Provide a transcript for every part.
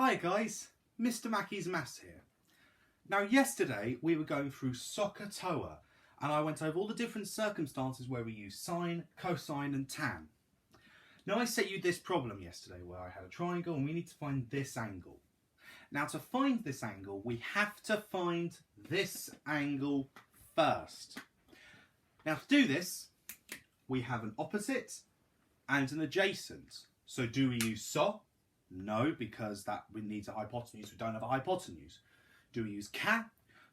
Hi guys, Mr. Mackey's Maths here. Now yesterday we were going through SOHCAHTOA and I went over all the different circumstances where we use sine, cosine and tan. Now I set you this problem yesterday where I had a triangle and we need to find this angle. Now to find this angle we have to find this angle first. Now to do this we have an opposite and an adjacent. So do we use SOH? No, because that needs a hypotenuse. We don't have a hypotenuse. Do we use Cah?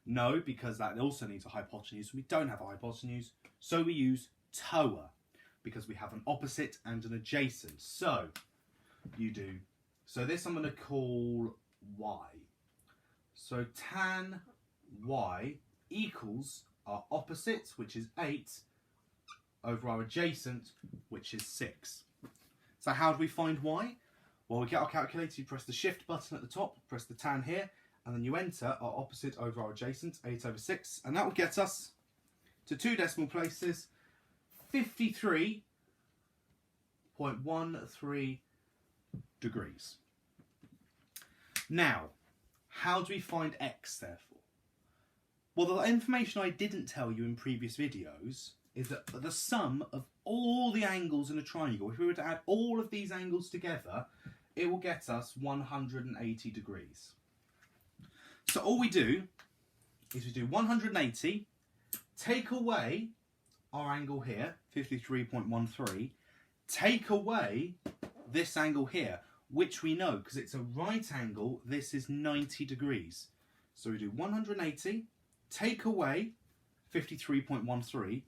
No, because that also needs a hypotenuse. We don't have a hypotenuse. So we use TOA, because we have an opposite and an adjacent. So you do. So this I'm going to call y. So tan y equals our opposite, which is 8, over our adjacent, which is 6. So how do we find y? Well, we get our calculator, you press the shift button at the top, press the tan here, and then you enter our opposite over our adjacent, 8 over 6, and that will get us to 2 decimal places, 53.13 degrees. Now, how do we find x, therefore? Well, the information I didn't tell you in previous videos is that the sum of all the angles in a triangle, if we were to add all of these angles together, it will get us 180 degrees. So all we do is we do 180, take away our angle here, 53.13, take away this angle here, which we know, because it's a right angle, this is 90 degrees. So we do 180, take away 53.13,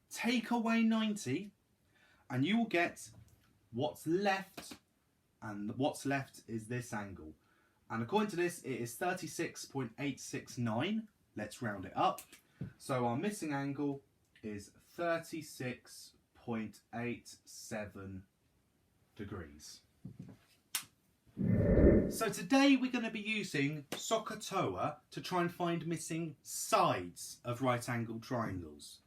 take away 90, and you will get what's left, and what's left is this angle. And according to this, it is 36.869. Let's round it up. So our missing angle is 36.87 degrees. So today we're going to be using SOHCAHTOA to try and find missing sides of right angled triangles.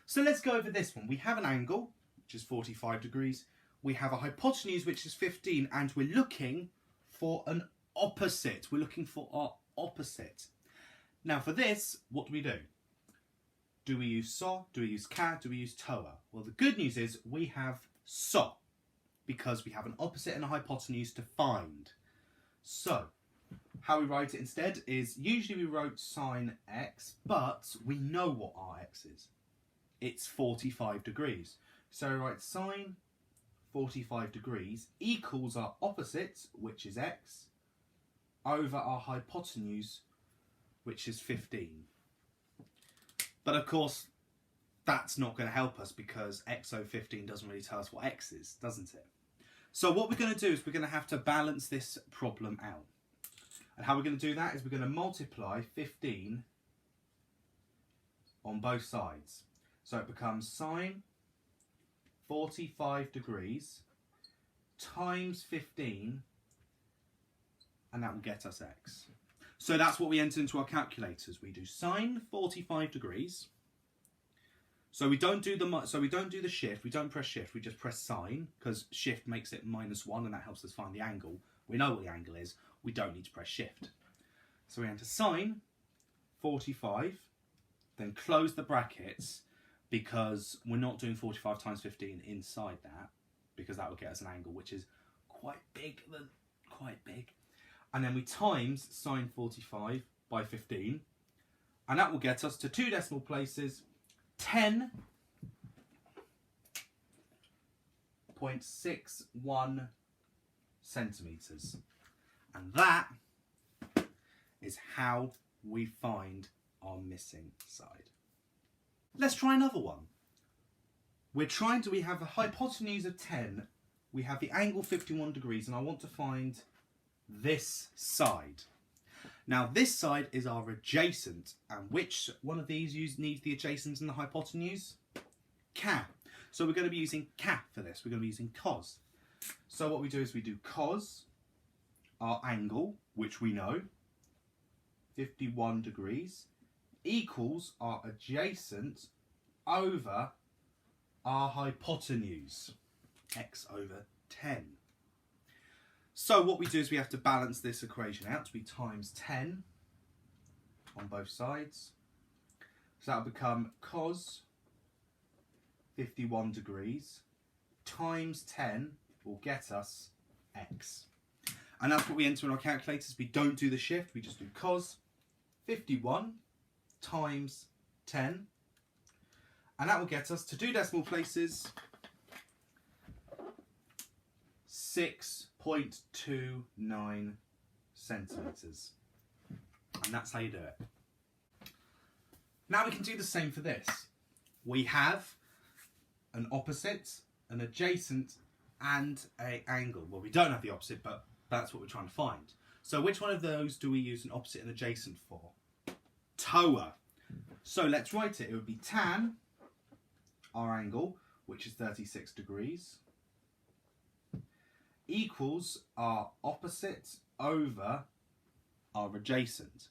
So let's go over this one. We have an angle, which is 45 degrees. We have a hypotenuse, which is 15, and we're looking for an opposite. We're looking for our opposite. Now for this, what do we do? Do we use SOH? Do we use Cah? Do we use TOA? Well, the good news is we have SOH, because we have an opposite and a hypotenuse to find. So, how we write it instead is, usually we wrote sine x, but we know what our x is. It's 45 degrees. So we write sine 45 degrees equals our opposite, which is x, over our hypotenuse, which is 15. But of course, that's not going to help us because x over 15 doesn't really tell us what x is, doesn't it? So what we're going to do is we're going to have to balance this problem out. And how we're going to do that is we're going to multiply 15 on both sides. So it becomes sine 45 degrees times 15, and that will get us x. So that's what we enter into our calculators. We do sine 45 degrees. So we don't do the shift, we don't press shift, we just press sine, because shift makes it -1 and that helps us find the angle. We know what the angle is, we don't need to press shift. So we enter sine 45, then close the brackets, because we're not doing 45 times 15 inside that, because that will get us an angle which is quite big. And then we times sine 45 by 15, and that will get us to 2 decimal places, 10.61 centimetres. And that is how we find our missing side. Let's try another one. We have a hypotenuse of 10, we have the angle 51 degrees, and I want to find this side. Now this side is our adjacent, and which one of these needs the adjacent and the hypotenuse? Cah. So we're going to be using Cah for this, we're going to be using cos. So what we do is we do cos, our angle, which we know, 51 degrees, equals our adjacent over our hypotenuse, x over 10. So what we do is we have to balance this equation out. We times 10 on both sides. So that'll become cos 51 degrees times 10 will get us x. And that's what we enter in our calculators. We don't do the shift, we just do cos 51 times 10. And that will get us to 2 decimal places 6.29 centimetres. And that's how you do it. Now we can do the same for this. We have an opposite, an adjacent, and an angle. Well, we don't have the opposite, but that's what we're trying to find. So which one of those do we use an opposite and adjacent for? TOA. So let's write it. It would be tan, our angle, which is 36 degrees, equals our opposite over our adjacent.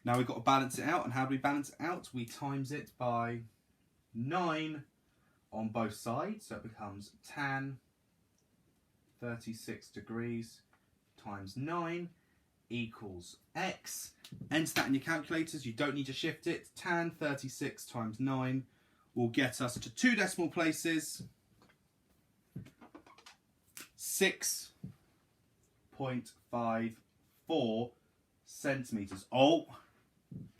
Now we've got to balance it out, and how do we balance it out? We times it by 9 on both sides, so it becomes tan 36 degrees times 9 equals x. Enter that in your calculators, you don't need to shift it. Tan 36 times 9 will get us to 2 decimal places 6.54 centimetres. Oh,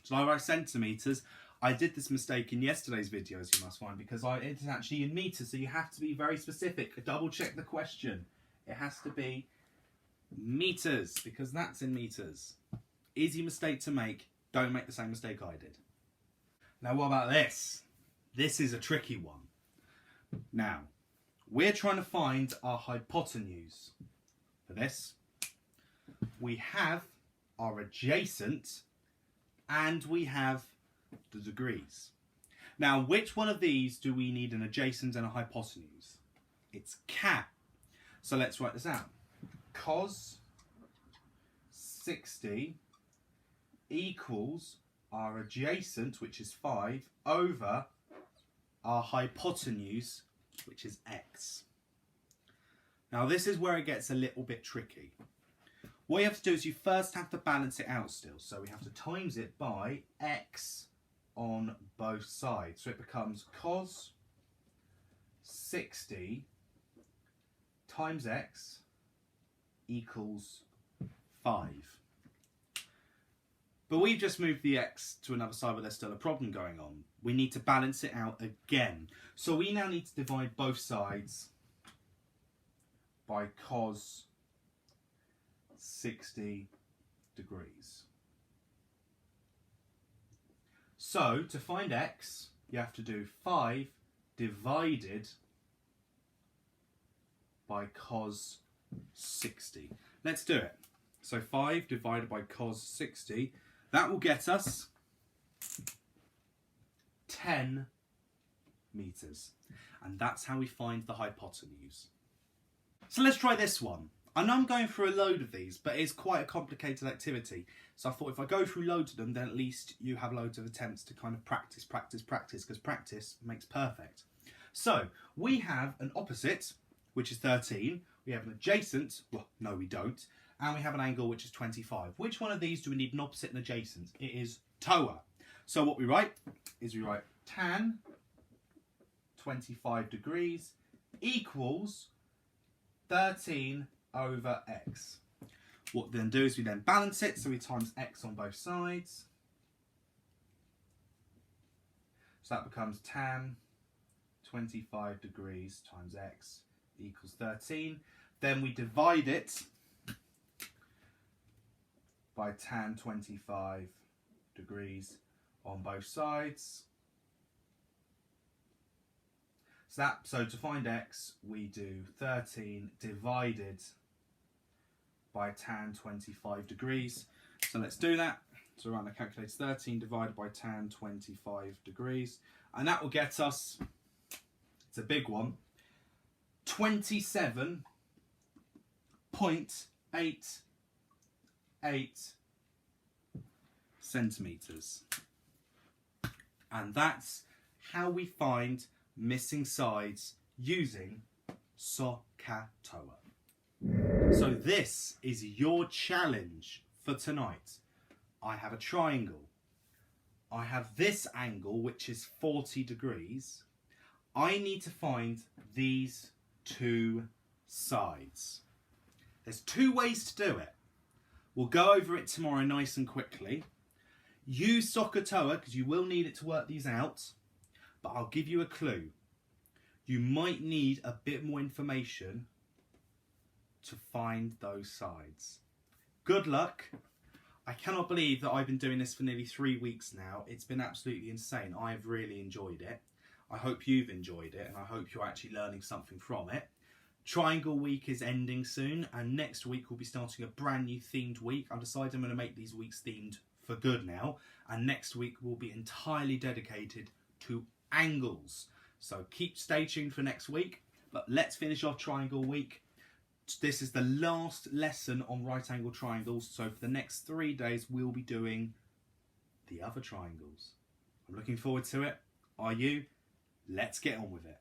did I write centimetres? I did this mistake in yesterday's videos, you must find, because it is actually in metres, so you have to be very specific. Double check the question. It has to be metres, because that's in metres. Easy mistake to make. Don't make the same mistake I did. Now what about this? This is a tricky one. Now, we're trying to find our hypotenuse. For this, we have our adjacent and we have the degrees. Now, which one of these do we need an adjacent and a hypotenuse? It's Ca. So let's write this out. Cos 60 equals our adjacent, which is 5, over our hypotenuse, which is x. Now this is where it gets a little bit tricky. What you have to do is you first have to balance it out still. So we have to times it by x on both sides. So it becomes cos 60 times x equals 5. But we've just moved the x to another side where there's still a problem going on. We need to balance it out again. So we now need to divide both sides by cos 60 degrees. So to find x, you have to do 5 divided by cos 60. Let's do it. So 5 divided by cos 60, that will get us 10 meters. And that's how we find the hypotenuse. So let's try this one. I know I'm going through a load of these, but it's quite a complicated activity. So I thought if I go through loads of them, then at least you have loads of attempts to kind of practice, because practice makes perfect. So we have an opposite, which is 13. We have an adjacent, well, no we don't. And we have an angle, which is 25. Which one of these do we need an opposite and adjacent? It is TOA. So what we write is we write tan 25 degrees equals 13 over x. What we then do is we then balance it, so we times x on both sides. So that becomes tan 25 degrees times x equals 13. Then we divide it by tan 25 degrees on both sides. So to find x, we do 13 divided by tan 25 degrees. So let's do that. So around the calculator, 13 divided by tan 25 degrees. And that will get us, it's a big one, 27.88 centimetres. And that's how we find missing sides using SOHCAHTOA. So this is your challenge for tonight. I have a triangle. I have this angle, which is 40 degrees. I need to find these two sides. There's two ways to do it. We'll go over it tomorrow nice and quickly. Use SOHCAHTOA because you will need it to work these out. But I'll give you a clue. You might need a bit more information to find those sides. Good luck. I cannot believe that I've been doing this for nearly 3 weeks now. It's been absolutely insane. I've really enjoyed it. I hope you've enjoyed it and I hope you're actually learning something from it. Triangle week is ending soon and next week we'll be starting a brand new themed week. I've decided I'm going to make these weeks themed for good now, and next week will be entirely dedicated to angles. So stay tuned for next week, but let's finish off triangle week. This is the last lesson on right angle triangles, so for the next 3 days we'll be doing the other triangles. I'm looking forward to it. Are you? Let's get on with it.